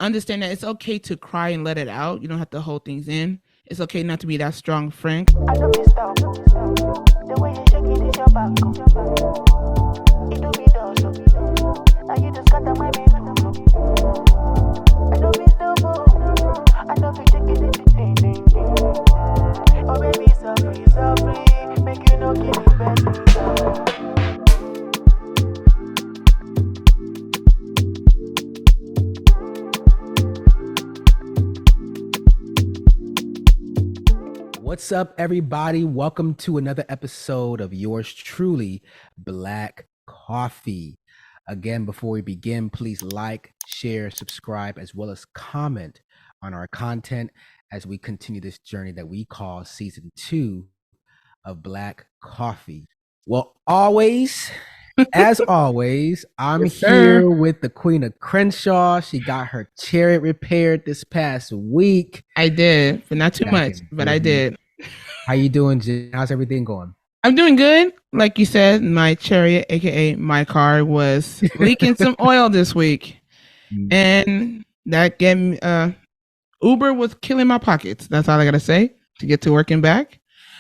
understand that it's okay to cry and let it out. You don't have to hold things in. It's okay not to be that strong friend. I don't be stop. The way you shake it is your back. It do be done. Now you just got my baby. I don't be stop. I don't be shaking it. Ding, ding, ding. Oh baby, so free. Make you no give me better. What's up, everybody? Welcome to another episode of yours truly, Black Coffee. Again, before we begin, please like, share, subscribe, as well as comment on our content as we continue this journey that we call Season 2 of Black Coffee. Well, as always, I'm here with the Queen of Crenshaw. She got her chariot repaired this past week. I did, but not too much, but I did. How you doing, Jen? How's everything going? I'm doing good. Like you said, my chariot, aka my car, was leaking some oil this week. And that gave me Uber was killing my pockets. That's all I gotta say to get to work and back.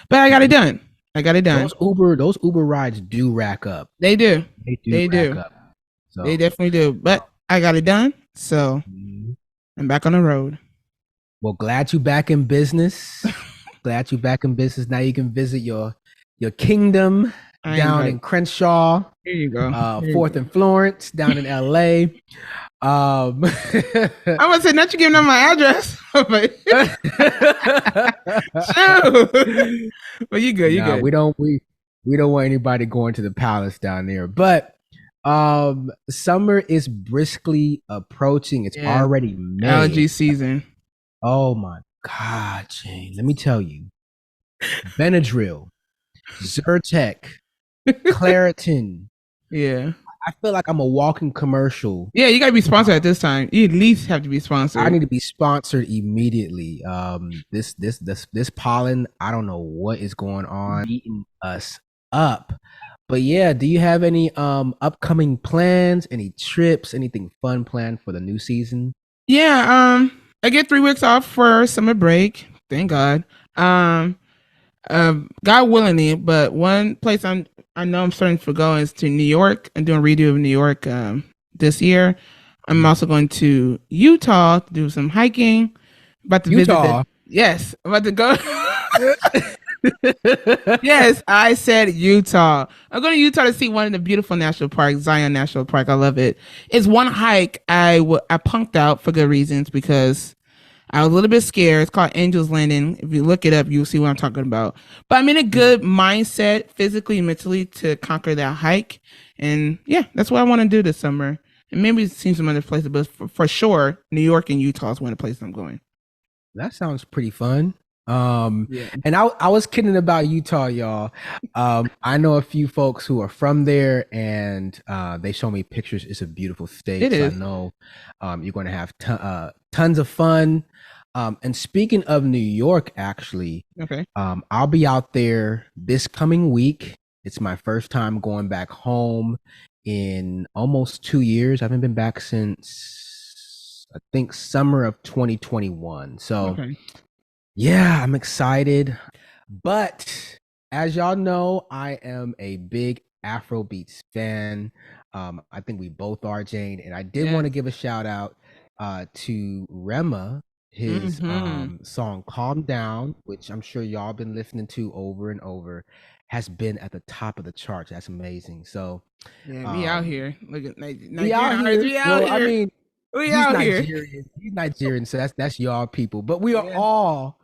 But I got it done. Those Uber rides do rack up. They do. They do. Up. So. They definitely do. But I got it done. So I'm back on the road. Well, glad you back in business. Now you can visit your kingdom down in Crenshaw. Here you go. 4th and Florence down in LA. I would say not you giving them my address. But but you good. You good. We don't want anybody going to the palace down there. But summer is briskly approaching. It's already May. Allergy season. Oh my God, Jane. Let me tell you. Benadryl, Zyrtec, Claritin. Yeah. I feel like I'm a walking commercial. Yeah, you gotta be sponsored at this time. You at least have to be sponsored. I need to be sponsored immediately. This pollen, I don't know what is going on, eating us up. But yeah, do you have any upcoming plans, any trips, anything fun planned for the new season? Yeah, I get 3 weeks off for summer break. Thank God. God willingly, but one place I know I'm starting to go is to New York. I'm doing a redo of New York this year. I'm also going to Utah to do some hiking. About to Utah? Yes, I'm about to go. Yes, I said Utah. I'm going to Utah to see one of the beautiful national parks, Zion National Park. I love it. It's one hike I punked out for good reasons because I was a little bit scared. It's called Angel's Landing. If you look it up, you'll see what I'm talking about. But I'm in a good mindset, physically and mentally, to conquer that hike. And yeah, that's what I want to do this summer. And maybe see some other places, but for sure, New York and Utah is one of the places I'm going. That sounds pretty fun. And I was kidding about Utah, y'all. I know a few folks who are from there, and they show me pictures. It's a beautiful state. It is. I know you're going to have tons of fun. And speaking of New York, actually, okay, I'll be out there this coming week. It's my first time going back home in almost 2 years. I haven't been back since I think summer of 2021. So yeah, I'm excited. But as y'all know, I am a big Afrobeats fan. I think we both are, Jane. And I did want to give a shout out to Rema. His song Calm Down, which I'm sure y'all been listening to over and over, has been at the top of the charts. That's amazing. So yeah, we out here. Look at Nigeria. We out here. I mean, he's Nigerian. He's Nigerian, so that's y'all people. But we are all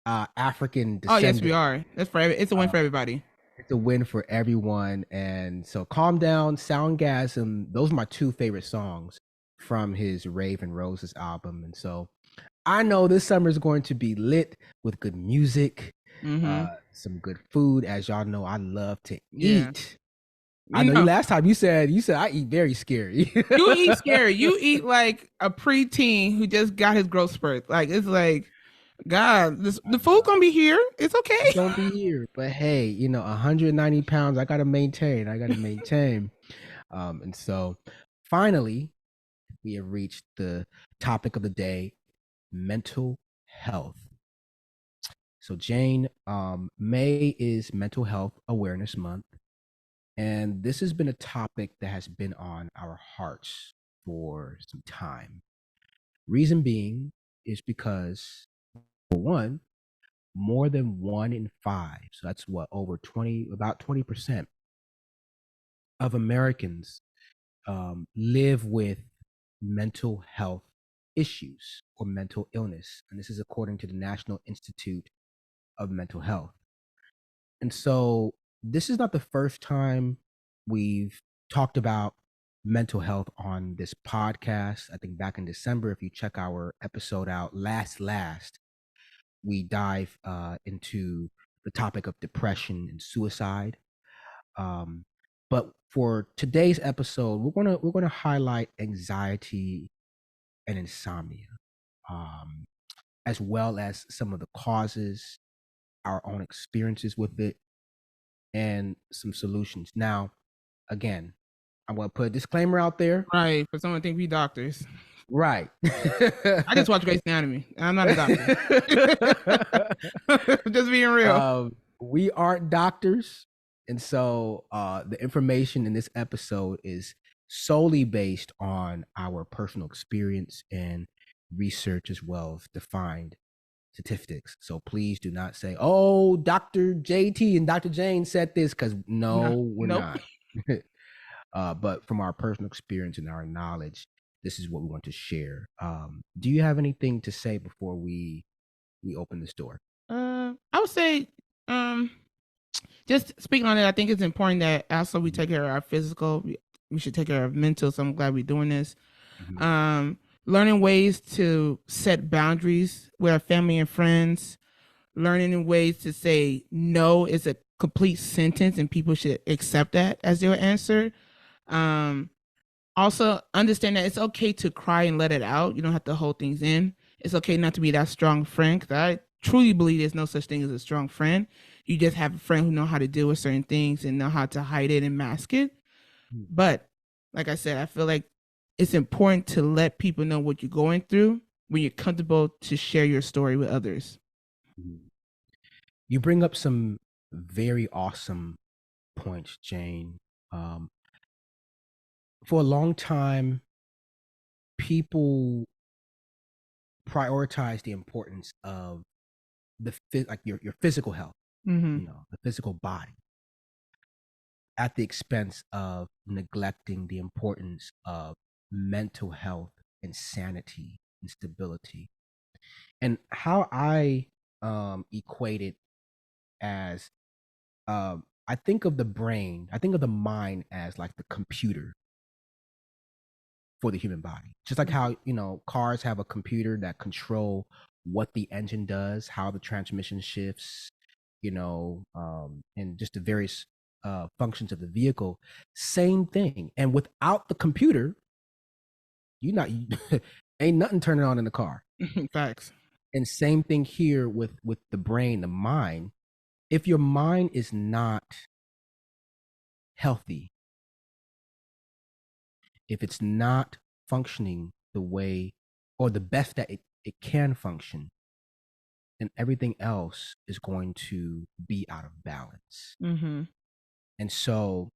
African descendants. Oh yes, we are. That's for it's a win for everybody. It's a win for everyone. And so Calm Down, Soundgasm, those are my 2 favorite songs from his Rave and Roses album. And so I know this summer is going to be lit with good music, some good food. As y'all know, I love to eat. I know last time you said I eat very scary. You eat scary. You eat like a preteen who just got his growth spurt. Like it's like, God, the food gonna be here. It's okay. It's gonna be here. But hey, 190 pounds. I gotta maintain. And so finally, we have reached the topic of the day, mental health. So, Jane, May is Mental Health Awareness Month. And this has been a topic that has been on our hearts for some time. Reason being is because, for one, more than 1 in 5, so that's what, over 20, about 20% of Americans live with mental health issues or mental illness. And this is according to the National Institute of Mental Health. And so this is not the first time we've talked about mental health on this podcast. I think back in December, if you check our episode out, last, we dive into the topic of depression and suicide. But for today's episode, we're gonna highlight anxiety and insomnia, um, as well as some of the causes, our own experiences with it, and some solutions. Now, again, I'm going to put a disclaimer out there. Right. For someone to think we doctors. Right. I just watch Grey's Anatomy. I'm not a doctor. Just being real. We aren't doctors. And so the information in this episode is solely based on our personal experience and research, as well as defined statistics. So please do not say, "Oh, Dr. JT and Dr. Jane said this," because we're Nope. not. But from our personal experience and our knowledge, this is what we want to share. Do you have anything to say before we open this door? I would say, just speaking on it, I think it's important that also we take care of our physical. We should take care of mental. So I'm glad we're doing this. Mm-hmm. Learning ways to set boundaries with our family and friends. Learning ways to say no is a complete sentence, and people should accept that as their answer. Also understand that it's okay to cry and let it out. You don't have to hold things in. It's okay not to be that strong friend, because I truly believe there's no such thing as a strong friend. You just have a friend who know how to deal with certain things and know how to hide it and mask it. But like I said, I feel like it's important to let people know what you're going through when you're comfortable to share your story with others. You bring up some very awesome points, Jane. For a long time, people prioritize the importance of like your physical health, Mm-hmm. the physical body, at the expense of neglecting the importance of mental health and sanity and stability. And how I equate it as, I think of the brain, I think of the mind as like the computer for the human body. Just like how, cars have a computer that control what the engine does, how the transmission shifts, and just the various functions of the vehicle. Same thing. And without the computer, ain't nothing turning on in the car. Facts. And same thing here with the brain, the mind. If your mind is not healthy, if it's not functioning the way or the best that it can function, then everything else is going to be out of balance. Mm-hmm. And so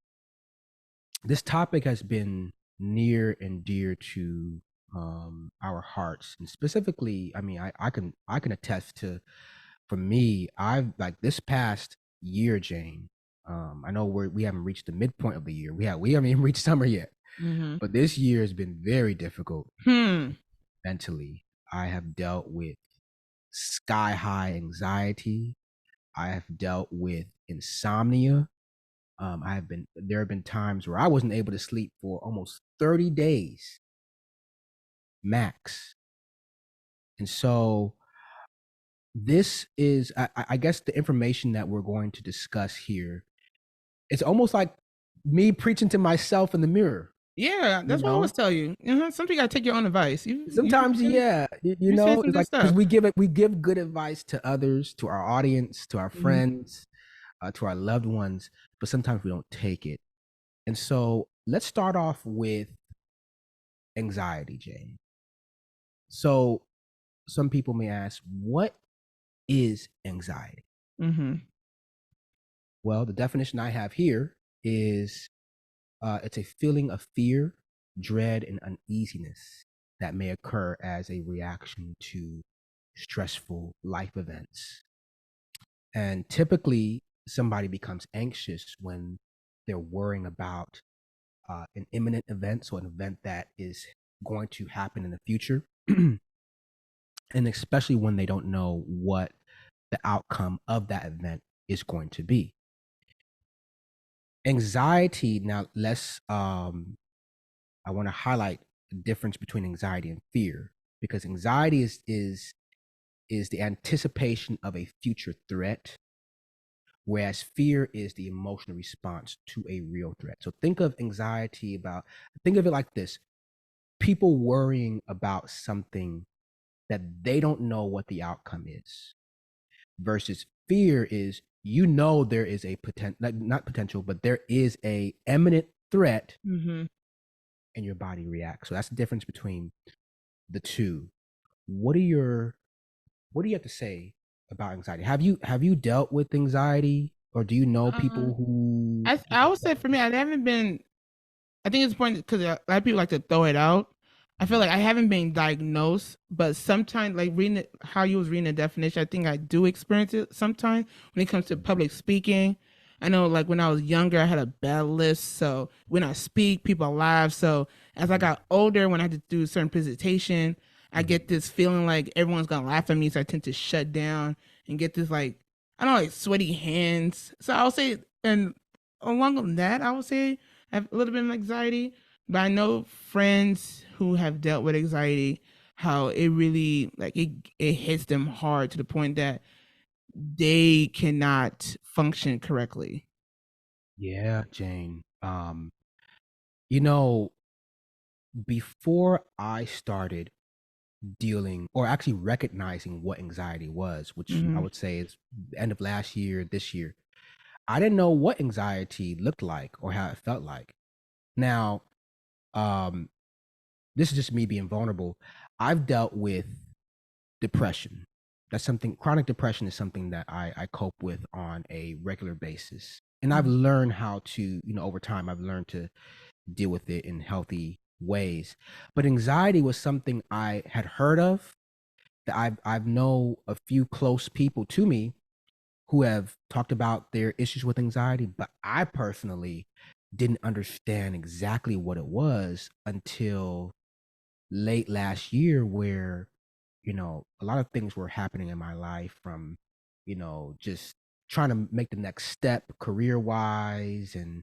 this topic has been near and dear to our hearts. And specifically, I mean, I can attest to, for me, I've like this past year, Jane, I know we haven't reached the midpoint of the year. We haven't even reached summer yet. Mm-hmm. But this year has been very difficult mentally. I have dealt with sky high anxiety. I have dealt with insomnia. There have been times where I wasn't able to sleep for almost 30 days max. And so this is, I guess, the information that we're going to discuss here. It's almost like me preaching to myself in the mirror. Yeah, that's what I always tell you. Sometimes you gotta take your own advice. Sometimes, it's like, because we give good advice to others, to our audience, to our friends, to our loved ones, but sometimes we don't take it. And so let's start off with anxiety, Jane. So some people may ask, what is anxiety? Mm-hmm. Well, the definition I have here is it's a feeling of fear, dread, and uneasiness that may occur as a reaction to stressful life events. And typically, somebody becomes anxious when they're worrying about an imminent event, so an event that is going to happen in the future. And especially when they don't know what the outcome of that event is going to be. Anxiety, now I want to highlight the difference between anxiety and fear, because anxiety is the anticipation of a future threat, whereas fear is the emotional response to a real threat. So think of it like this: people worrying about something that they don't know what the outcome is, versus fear is, there is a potential, like, not potential, but there is a imminent threat, Mm-hmm. and your body reacts. So that's the difference between the two. What are your what do you have to say about anxiety? Have you dealt with anxiety, or do you know Uh, people who I would say for me, I haven't been. I think it's important because a lot of people like to throw it out. I feel like I haven't been diagnosed, but sometimes, like reading it, how you was reading the definition, I think I do experience it sometimes when it comes to public speaking. I know, like when I was younger, I had a bad list, so when I speak, people laugh. So as I got older, when I had to do a certain presentation, I get this feeling like everyone's gonna laugh at me, so I tend to shut down and get this like I don't know, like sweaty hands. So I'll say, and along with that, I would say have a little bit of anxiety, but I know friends who have dealt with anxiety, how it really like it hits them hard to the point that they cannot function correctly. Yeah, Jane. You know, before I started dealing, or actually recognizing what anxiety was, which I Mm-hmm. would say is the end of last year, this year, I didn't know what anxiety looked like or how it felt like. Now, um, this is just me being vulnerable. I've dealt with depression. That's something, chronic depression is something that I cope with on a regular basis. And I've learned how to, over time, I've learned to deal with it in healthy ways. But anxiety was something I had heard of, that I've know a few close people to me who have talked about their issues with anxiety, but I personally didn't understand exactly what it was until late last year, where a lot of things were happening in my life, from just trying to make the next step career wise, and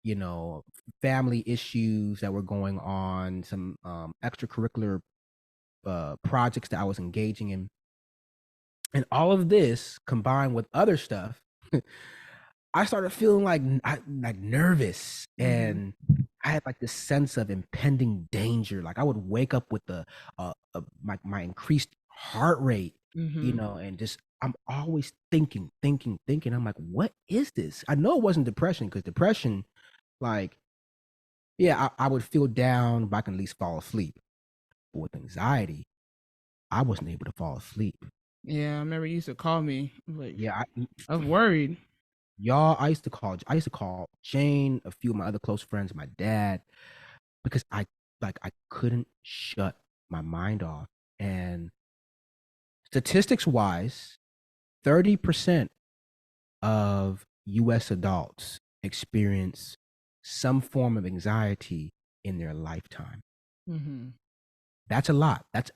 you know family issues that were going on, some extracurricular projects that I was engaging in, and all of this combined with other stuff. I started feeling like nervous, Mm-hmm. and I had like this sense of impending danger. Like I would wake up with my increased heart rate, Mm-hmm. and just I'm always thinking. I'm like, what is this? I know it wasn't depression, because depression, like, yeah, I would feel down, but I can at least fall asleep. But with anxiety, I wasn't able to fall asleep. Yeah, I remember you used to call me. Like Yeah, I was worried. y'all, I used to call Jane, a few of my other close friends, my dad, because I couldn't shut my mind off. And statistics wise, 30% of US adults experience some form of anxiety in their lifetime. Mm-hmm. That's a lot. That's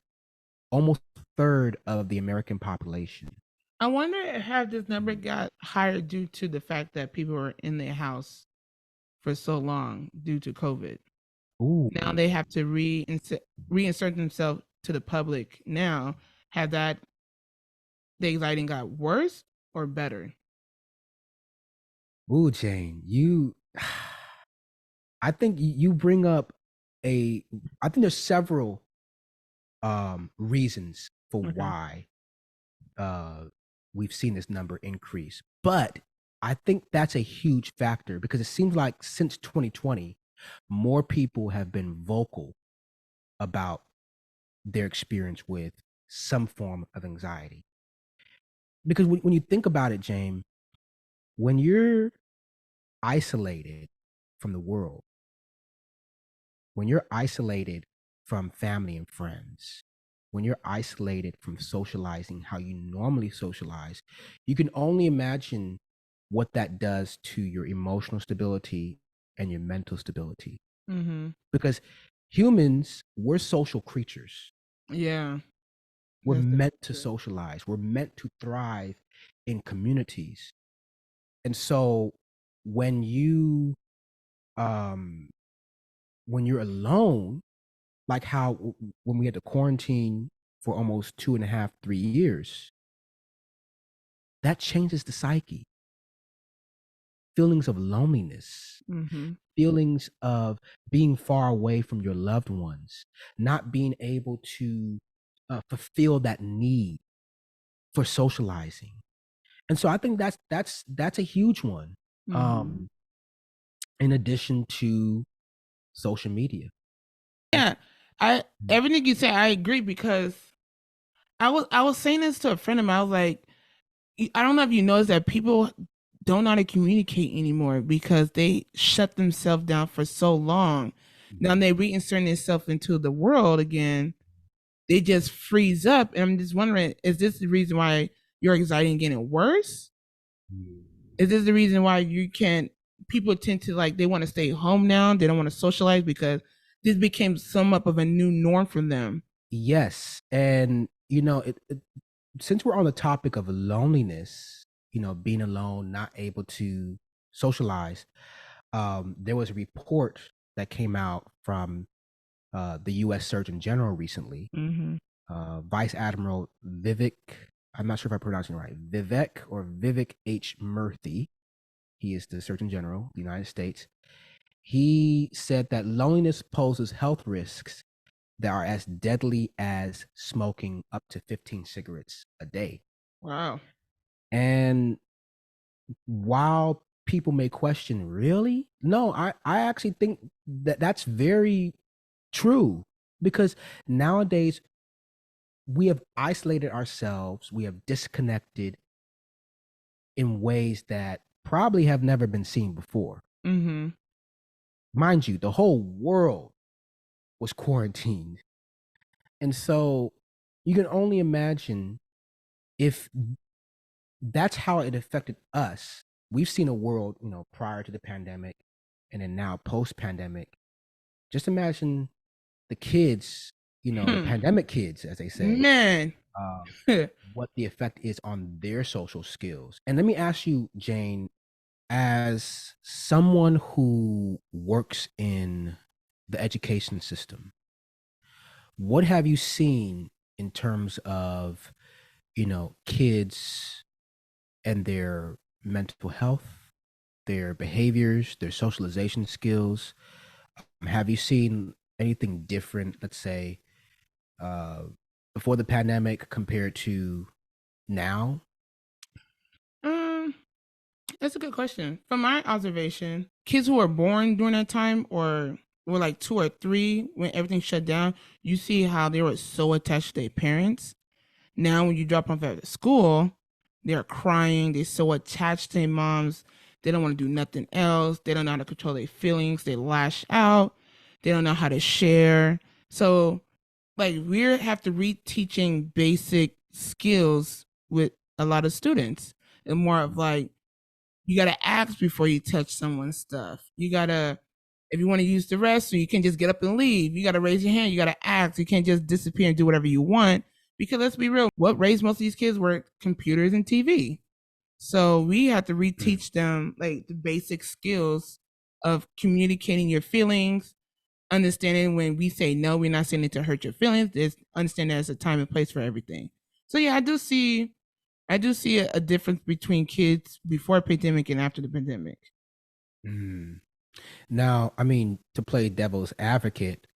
almost a third of the American population. I wonder how this number got higher due to the fact that people were in their house for so long due to COVID. Ooh, Now they have to reinsert themselves to the public now. Have that the anxiety got worse or better? ooh, Jane, I think you bring up a, I think there's several reasons for Okay. why uh, we've seen this number increase. But I think that's a huge factor, because it seems like since 2020, more people have been vocal about their experience with some form of anxiety. Because when you think about it, James, when you're isolated from the world, when you're isolated from family and friends, when you're isolated from socializing how you normally socialize, you can only imagine what that does to your emotional stability and your mental stability. Mm-hmm. Because humans, we're social creatures. Yeah. We're That's meant to true. socialize. We're meant to thrive in communities. And so when you um when you're alone, like how when we had to quarantine for almost 2.5, 3 years, that changes the psyche. Feelings of loneliness, Mm-hmm. feelings of being far away from your loved ones, not being able to fulfill that need for socializing. And so I think that's a huge one. Mm-hmm. Um, in addition to social media. Yeah. I Everything you say, I agree because I was saying this to a friend of mine. I was like, I don't know if you noticed that people don't know how to communicate anymore because they shut themselves down for so long. Now they reinsert themselves into the world again. They just freeze up. And I'm just wondering, is this the reason why your anxiety is getting worse? Is this the reason why you can't? People tend to like they want to stay home now. They don't want to socialize because this became somewhat of a new norm for them. Yes, and since we're on the topic of loneliness, being alone, not able to socialize, there was a report that came out from the U.S. Surgeon General recently, Mm-hmm. Vice Admiral Vivek. I'm not sure if I'm pronouncing it right. Vivek H. Murthy. He is the Surgeon General of the United States. He said that loneliness poses health risks that are as deadly as smoking up to 15 cigarettes a day. Wow. And while people may question, really? No, I actually think that that's very true because nowadays we have isolated ourselves, we have disconnected in ways that probably have never been seen before. Mm-hmm. Mind you, the whole world was quarantined. And so you can only imagine if that's how it affected us. We've seen a world, prior to the pandemic and then now post pandemic. Just imagine the kids, the Hmm. pandemic kids, as they say, Man. um, what the effect is on their social skills. And let me ask you, Jane, as someone who works in the education system, what have you seen in terms of, kids and their mental health, their behaviors, their socialization skills? Have you seen anything different, let's say, uh, before the pandemic compared to now? um, that's a good question. From my observation, kids who were born during that time or were like 2 or 3 when everything shut down, you see how they were so attached to their parents. Now, when you drop them off at school, they're crying. They're so attached to their moms. They don't want to do nothing else. They don't know how to control their feelings. They lash out. They don't know how to share. So, like, we have to reteaching basic skills with a lot of students. And more of like, you got to ask before you touch someone's stuff. You got to, if you want to use the restroom, you can't just get up and leave. You got to raise your hand. You got to ask. You can't just disappear and do whatever you want. Because let's be real, what raised most of these kids were computers and TV. So we have to reteach them like the basic skills of communicating your feelings, understanding when we say no, we're not saying it to hurt your feelings. There's understand there's a time and place for everything. So yeah, I do see a difference between kids before pandemic and after the pandemic. Mm. Now, I mean, to play devil's advocate,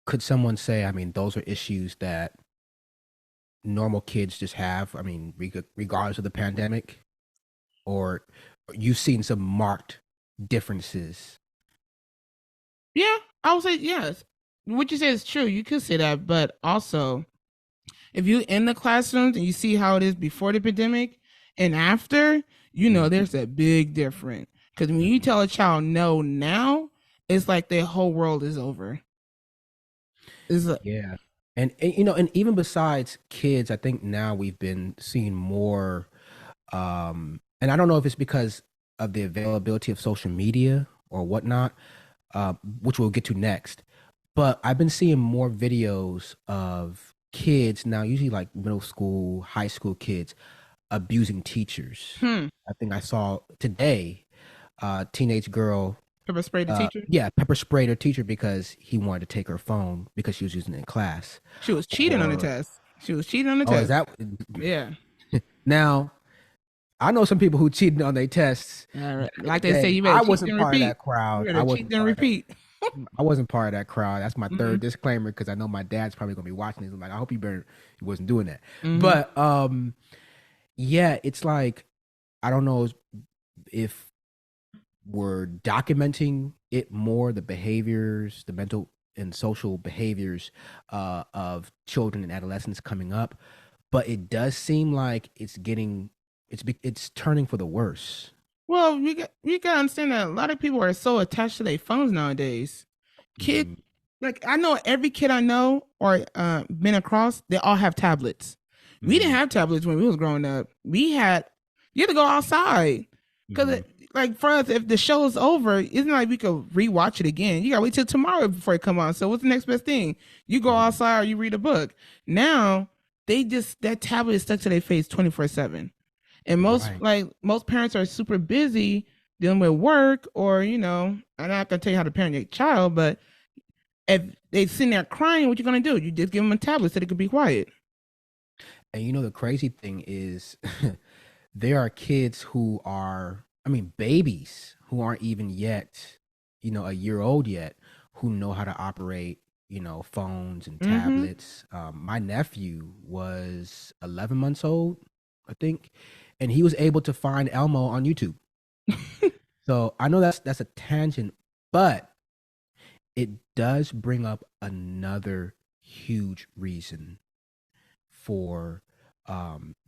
could someone say, I mean, those are issues that normal kids just have? I mean, regardless of the pandemic, or you've seen some marked differences? Yeah, I would say yes. what you say is true. You could say that, but also if you in the classrooms and you see how it is before the pandemic and after, there's a big difference. Because when you tell a child no now, it's like their whole world is over. It's like, Yeah. And even besides kids, I think now we've been seeing more and I don't know if it's because of the availability of social media or whatnot, which we'll get to next. But I've been seeing more videos of kids now, usually like middle school, high school kids, abusing teachers. hmm, I think I saw today a teenage girl, pepper spray the teacher. yeah, pepper sprayed her teacher because he wanted to take her phone because she was using it in class. She was cheating on the Or, test. She was cheating on the oh, is test. that Yeah. now? I know some people who cheated on their tests. Like they say, Hey, you I better cheat wasn't and part of repeat. that crowd. You I better wasn't cheat and part of that. repeat. I wasn't part of that crowd. That's my Mhm. third disclaimer because I know my dad's probably gonna be watching this. I'm like, I hope he wasn't doing that. Mhm. But yeah, it's like I don't know if we're documenting it more, the behaviors, the mental and social behaviors of children and adolescents coming up, but it does seem like it's turning for the worse. Well, you gotta understand that a lot of people are so attached to their phones nowadays. Kid, Mhm. like I know every kid I know or been across, they all have tablets. We didn't Mhm. have tablets when we was growing up. You had to go outside because, Mhm. like for us, if the show is over, it's not like we could rewatch it again. You gotta wait till tomorrow before it come on. So what's the next best thing? You go Mhm. outside or you read a book. Now that tablet is stuck to their face 24/7. And Right. most parents are super busy dealing with work or, I'm not gonna tell you how to parent your child, but if they sitting there crying, what you gonna do? You just give them a tablet so they could be quiet. And the crazy thing is there are kids who are, I mean, babies who aren't even yet, a year old yet, who know how to operate, phones and Mm-hmm. tablets. My nephew was 11 months old, I think, and he was able to find Elmo on YouTube. So I know that's a tangent, but it does bring up another huge reason for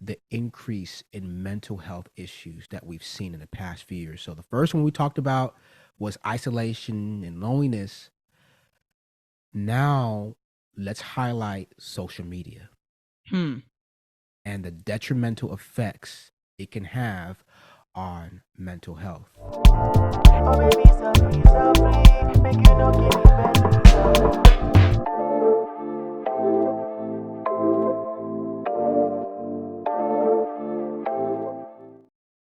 the increase in mental health issues that we've seen in the past few years. So the first one we talked about was isolation and loneliness. Now let's highlight social media Hmm. and the detrimental effects it can have on mental health. Oh baby, so free, make you no give me better.